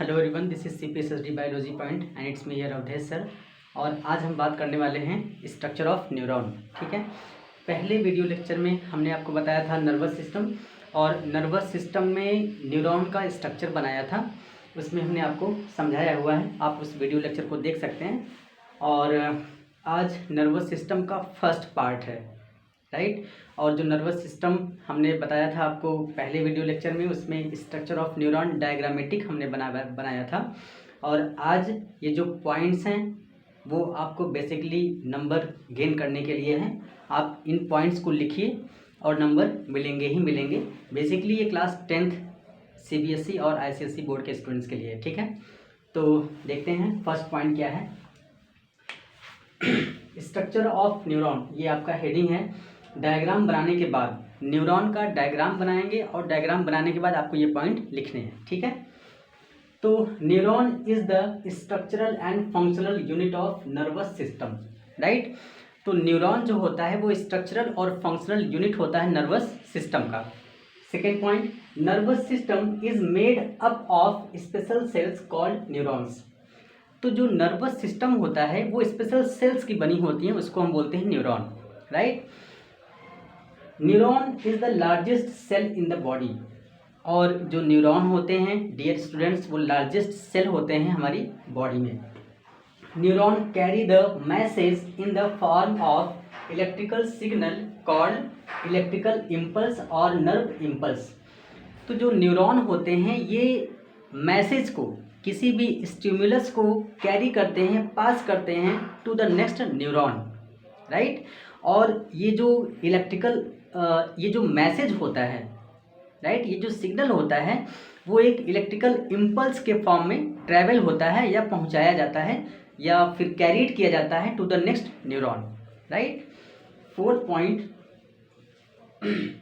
Hello everyone, this is CPSSD biology point and it's me here Avdhesh sir. और आज हम बात करने वाले हैं स्ट्रक्चर ऑफ न्यूरॉन। ठीक है, पहले वीडियो लेक्चर में हमने आपको बताया था नर्वस सिस्टम, और नर्वस सिस्टम में न्यूरॉन का स्ट्रक्चर बनाया था, उसमें हमने आपको समझाया हुआ है। आप उस वीडियो लेक्चर को देख सकते हैं। और आज नर्वस सिस्टम का फर्स्ट पार्ट है, राइट। और जो नर्वस सिस्टम हमने बताया था आपको पहले वीडियो लेक्चर में, उसमें स्ट्रक्चर ऑफ न्यूरॉन डायग्रामेटिक हमने बनाया था। और आज ये जो पॉइंट्स हैं वो आपको बेसिकली नंबर गेन करने के लिए हैं। आप इन पॉइंट्स को लिखिए और नंबर मिलेंगे ही मिलेंगे। बेसिकली ये क्लास 10th CBSE और ICSE बोर्ड के स्टूडेंट्स के लिए, ठीक है। तो देखते हैं फर्स्ट पॉइंट क्या है। स्ट्रक्चर ऑफ न्यूरॉन, ये आपका हेडिंग है। डायग्राम बनाने के बाद न्यूरॉन का डायग्राम बनाएंगे और डायग्राम बनाने के बाद आपको ये पॉइंट लिखने हैं, ठीक है। तो neuron is the structural and functional unit of nervous system, right. तो न्यूरॉन जो होता है वो स्ट्रक्चरल और फंक्शनल यूनिट होता है नर्वस सिस्टम का। Second point, nervous system is made up of special cells called neurons. तो जो नर्वस सिस्टम होता है वो स्पेशल सेल्स की बनी होती है, उसको हम बोलते हैं neuron, right. Neuron is the largest cell in the body. और जो न्यूरॉन होते हैं डियर स्टूडेंट्स, वो लार्जेस्ट सेल होते हैं हमारी बॉडी में। Neuron carry the message in the form of electrical signal called electrical impulse और नर्व इम्पल्स। तो जो न्यूरॉन होते हैं ये मैसेज को, किसी भी स्टिमुलस को कैरी करते हैं, पास करते हैं to the next neuron, right. और ये जो इलेक्ट्रिकल ये जो मैसेज होता है, राइट, ये जो सिग्नल होता है वो एक इलेक्ट्रिकल इम्पल्स के फॉर्म में ट्रैवल होता है या पहुंचाया जाता है या फिर कैरीड किया जाता है to the next neuron, right. Fourth point,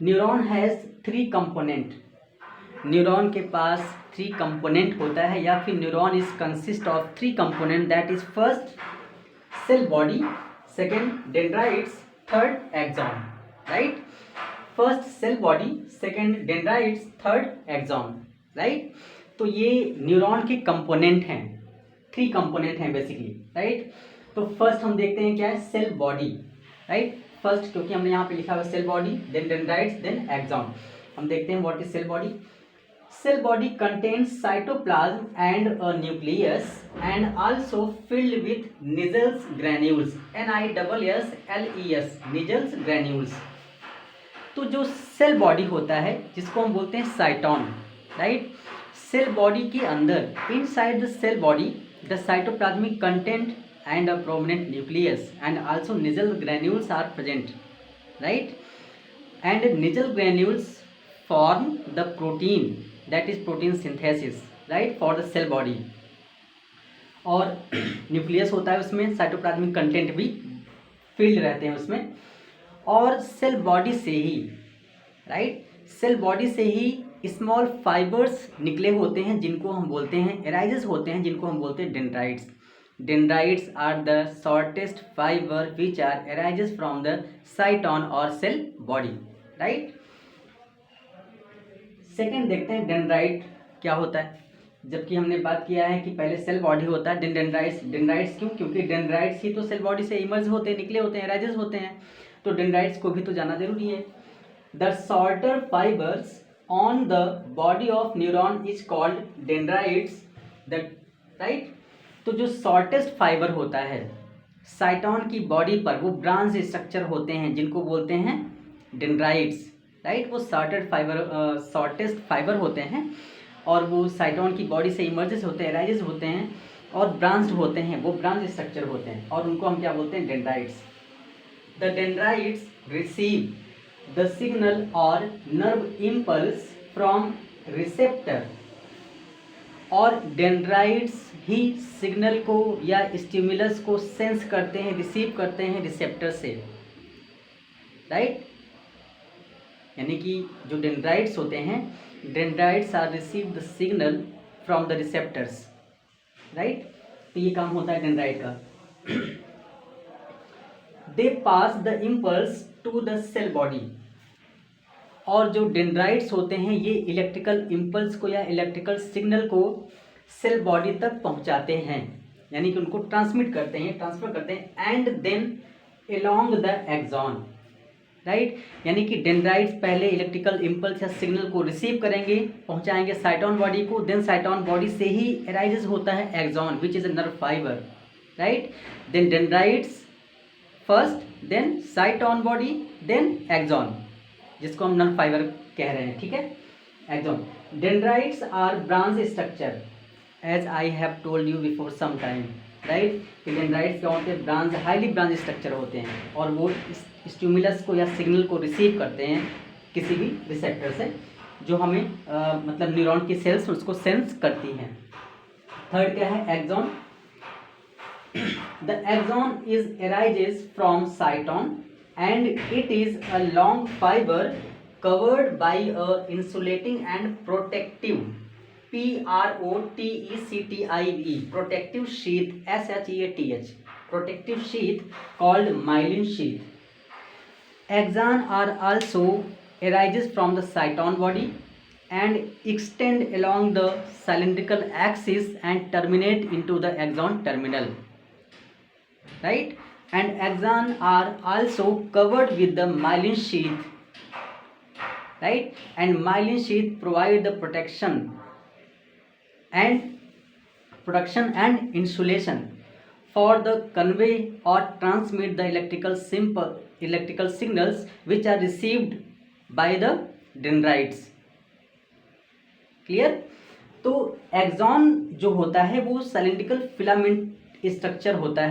neuron has 3 component. न्यूरॉन के पास 3 कंपोनेंट होता है, या फिर neuron is consist of 3 component, that is first cell body, second dendrites, third axon, right. First cell body, second dendrites, third axon, right. तो ये neuron के कंपोनेंट हैं, 3 कंपोनेंट हैं बेसिकली, राइट। तो फर्स्ट हम देखते हैं क्या है, सेल बॉडी, राइट। फर्स्ट क्योंकि हमने यहाँ पे लिखा हुआ cell body, then dendrites, then axon. हम देखते हैं what is cell body. Cell body contains cytoplasm and a nucleus and also filled with Nissls granules, NISSLES, Nissls granules। तो जो सेल बॉडी होता है जिसको हम बोलते हैं साइटोन, राइट। सेल बॉडी के अंदर, inside the cell body, the cytoplasmic content and a prominent nucleus and also Nissl granules are present, right। And Nissl granules form the protein, that is protein synthesis, right, for the cell body। और nucleus होता है उसमें, cytoplasmic content भी field रहते हैं उसमें। और cell body से ही, राइट, सेल बॉडी से ही स्मॉल फाइबर्स निकले होते हैं जिनको हम बोलते हैं एराइजेस होते हैं, जिनको हम बोलते हैं dendrites. Dendrites are the shortest fibre which are arises from the cyton और सेल बॉडी, राइट। सेकेंड देखते हैं डेंड्राइट क्या होता है। जबकि हमने बात किया है कि पहले सेल बॉडी होता है, देन डेंड्राइट्स। डेंड्राइट्स क्यों? क्योंकि डेंड्राइट्स ही तो सेल बॉडी से इमर्ज होते हैं, निकले होते हैं, एराइजेस होते हैं। तो डेंड्राइट्स को भी तो जाना जरूरी है। The shorter fibres on the body of neuron is called dendrites, the right. तो जो शॉर्टेस्ट फाइबर होता है साइटोन की बॉडी पर, वो ब्रांच स्ट्रक्चर होते हैं जिनको बोलते हैं डेंड्राइट्स, राइट। वो शॉर्टेस्ट फाइबर होते हैं और वो साइटोन की बॉडी से इमर्जेस होते हैं, एराइजेस होते हैं और ब्रांच्ड होते हैं, वो ब्रांच स्ट्रक्चर होते हैं और उनको हम क्या बोलते हैं, dendrites. The dendrites receive the signal और नर्व इम्पल्स फ्रॉम रिसेप्टर। और डेंड्राइट्स ही सिग्नल को या स्टिमुलस को सेंस करते हैं, रिसीव करते हैं रिसेप्टर से, राइट। यानी कि जो डेंड्राइट्स होते हैं, dendrites are receive the signal from the receptors, right. तो ये काम होता है डेंड्राइट का। They pass the impulse to the cell body. और जो डेंड्राइट्स होते हैं ये इलेक्ट्रिकल इम्पल्स को या इलेक्ट्रिकल सिग्नल को सेल बॉडी तक पहुंचाते हैं, यानी कि उनको ट्रांसफर करते हैं and then along the axon, right. यानी कि डेंड्राइट्स पहले इलेक्ट्रिकल इम्पल्स या सिग्नल को रिसीव करेंगे, पहुंचाएंगे साइटोन बॉडी को, देन साइटोन बॉडी से ही अराइजेस होता है axon which is a nerve fibre, right. Then dendrites first, then cyton body, then axon, जिसको हम नर्व फाइबर कह रहे हैं, ठीक है, axon. Dendrites are branch structure as I have told you before some time, right. कि डेंड्राइट्स क्या होते हैं, ब्रांच, हाईली ब्रांच स्ट्रक्चर होते हैं और वो स्टिमुलस को या सिग्नल को रिसीव करते हैं किसी भी रिसेप्टर से, जो हमें मतलब न्यूरॉन की सेल्स उसको सेंस करती हैं। थर्ड क्या है, axon. The axon is arises from cyton and it is a long fibre covered by a insulating and protective PROTECTIVE protective sheath SHEATH protective sheath called myelin sheath. Axon are also arises from the cytone body and extend along the cylindrical axis and terminate into the axon terminal, right. And axon are also covered with the myelin sheath, right. And myelin sheath provide the protection and insulation for the convey or transmit the electrical signals which are received by the dendrites. Clear. तो axon जो होता है वो cylindrical filament structure होता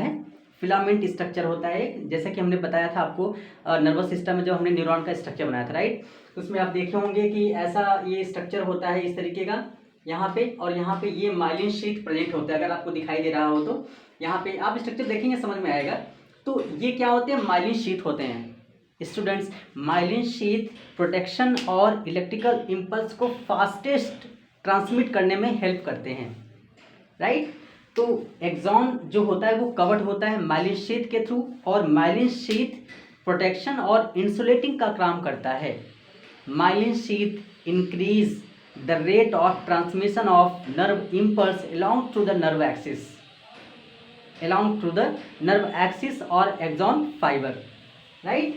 है, जैसा कि हमने बताया था आपको नर्वस सिस्टम में, जो हमने न्यूरॉन का स्ट्रक्चर बनाया था, राइट। उसमें आप देखे होंगे कि ऐसा ये स्ट्रक्चर होता है इस तरीके का यहाँ पे, और यहाँ पे ये माइलिन शीथ प्रेजेंट होता है। अगर आपको दिखाई दे रहा हो तो यहाँ पे आप स्ट्रक्चर देखेंगे समझ में आएगा। तो ये क्या होते हैं, माइलिन शीथ होते हैं स्टूडेंट्स। माइलिन शीथ प्रोटेक्शन और इलेक्ट्रिकल इम्पल्स को फास्टेस्ट ट्रांसमिट करने में हेल्प करते हैं, राइट। तो एक्सॉन जो होता है वो कवर्ड होता है माइलिन शीथ के थ्रू, और माइलिन शीथ प्रोटेक्शन और इंसुलेटिंग का काम करता है। Myelin sheath increase the rate of transmission of nerve impulse along through the nerve axis or axon fiber, right.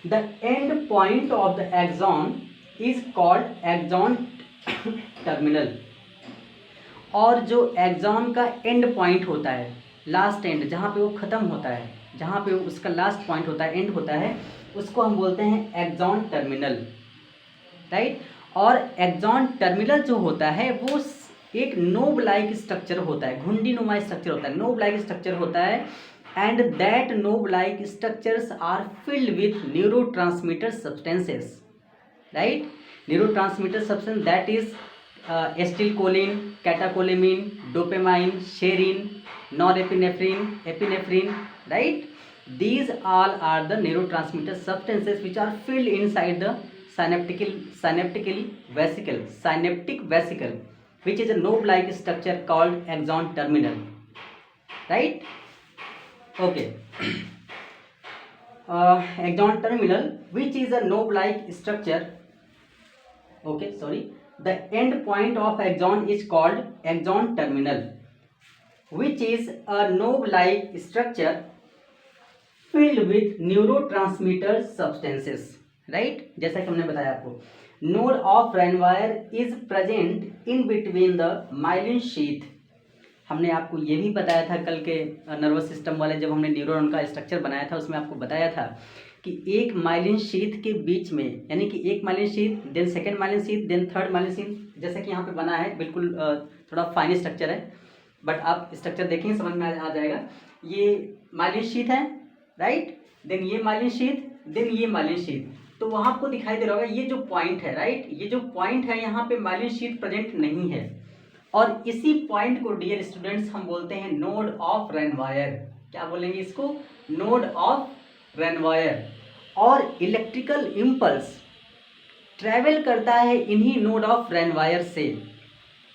The end point of the axon is called axon terminal, और जो axon का and point होता है, last and, जहाँ पे वो ख़त्म होता है, जहाँ पे उसका लास्ट पॉइंट होता है, एंड होता है, उसको हम बोलते हैं एक्सॉन टर्मिनल, राइट। और एक्सॉन टर्मिनल जो होता है वो एक नोब लाइक स्ट्रक्चर होता है, घुंडी नुमा स्ट्रक्चर होता है, नोब लाइक स्ट्रक्चर होता है। And that knob like structures are filled with neurotransmitter substances, right. Neurotransmitter substance that is acetylcholine, catecholamine, dopamine, शेरिन, norepinephrine, epinephrine, right. These all are the neurotransmitter substances which are filled inside the synaptic vesicle, which is a knob-like structure called axon terminal, right. Okay. Axon terminal, which is a knob-like structure. Okay, sorry. The end point of axon is called axon terminal, which is a knob-like structure filled with neurotransmitter substances, right. जैसा कि हमने बताया आपको, node of रेनवायर is present in between the myelin sheath. हमने आपको ये भी बताया था कल के नर्वस सिस्टम वाले, जब हमने न्यूरॉन का स्ट्रक्चर बनाया था, उसमें आपको बताया था कि एक माइलिन शीथ के बीच में, यानी कि एक myelin sheath, then second myelin sheath, then third myelin sheath, जैसा कि यहाँ पे बना है, बिल्कुल थोड़ा फाइन स्ट्रक्चर है, बट आप स्ट्रक्चर देखेंगे समझ में आ जाएगा। ये माइलिन शीथ है, राइट, देन ये माइलिन शीथ, देन ये माइलिन शीथ। तो वहाँ आपको दिखाई दे रहा होगा ये जो पॉइंट है, राइट, ये जो पॉइंट है यहाँ पे माइलिन शीथ प्रेजेंट नहीं है, और इसी पॉइंट को डियर स्टूडेंट्स हम बोलते हैं नोड ऑफ रेनवायर। क्या बोलेंगे इसको, नोड ऑफ रेनवायर। और इलेक्ट्रिकल इम्पल्स ट्रेवल करता है इन्हीं नोड ऑफ रेनवायर से।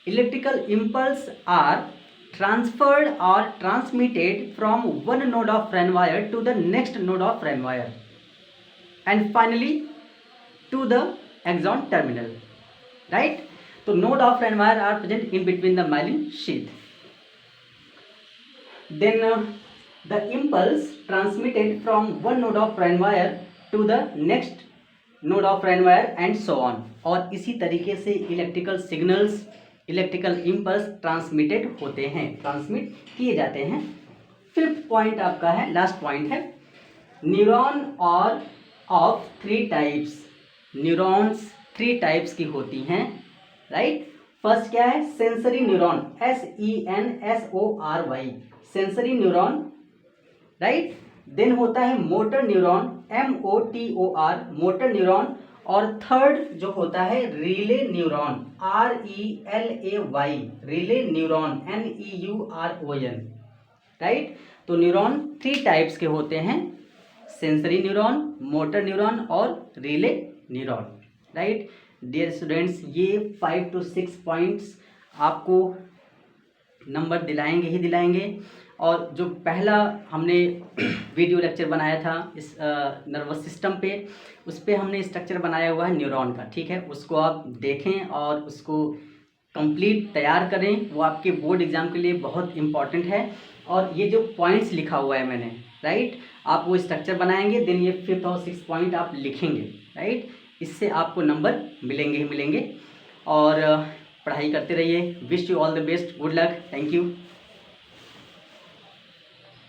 Electrical impulse are transferred or transmitted from one node of Renwire to the next node of Renwire and finally to the axon terminal, right. तो node of Ranvier are present in between the myelin sheath. Then the impulse transmitted from one node of Ranvier to the next node of Ranvier and so on. और इसी तरीके से electrical signals, electrical impulse transmitted होते हैं, transmit किए जाते हैं. Fifth point आपका है, लास्ट पॉइंट है, neuron are of three types. Neurons three types की होती हैं, राइट. फर्स्ट क्या है, sensory neuron, SENSORY, sensory neuron, right. Then होता है motor neuron, MOTOR, motor neuron. और थर्ड जो होता है relay neuron, RELAY, relay neuron, NEURON, right. तो न्यूरॉन थ्री टाइप्स के होते हैं, सेंसरी न्यूरॉन, मोटर न्यूरॉन और relay neuron, right. Dear students, ये 5 to 6 पॉइंट्स आपको नंबर दिलाएंगे ही दिलाएंगे. और जो पहला हमने वीडियो लेक्चर बनाया था इस नर्वस सिस्टम पे, उस पर हमने स्ट्रक्चर बनाया हुआ है न्यूरॉन का, ठीक है. उसको आप देखें और उसको कंप्लीट तैयार करें, वो आपके बोर्ड एग्ज़ाम के लिए बहुत इम्पॉर्टेंट है. और ये जो पॉइंट्स लिखा हुआ है मैंने, राइट, आप वो स्ट्रक्चर बनाएंगे, देन ये 5th और 6th पॉइंट आप लिखेंगे, राइट. इससे आपको नंबर मिलेंगे ही मिलेंगे. और पढ़ाई करते रहिए. Wish you all the best, good luck, thank you.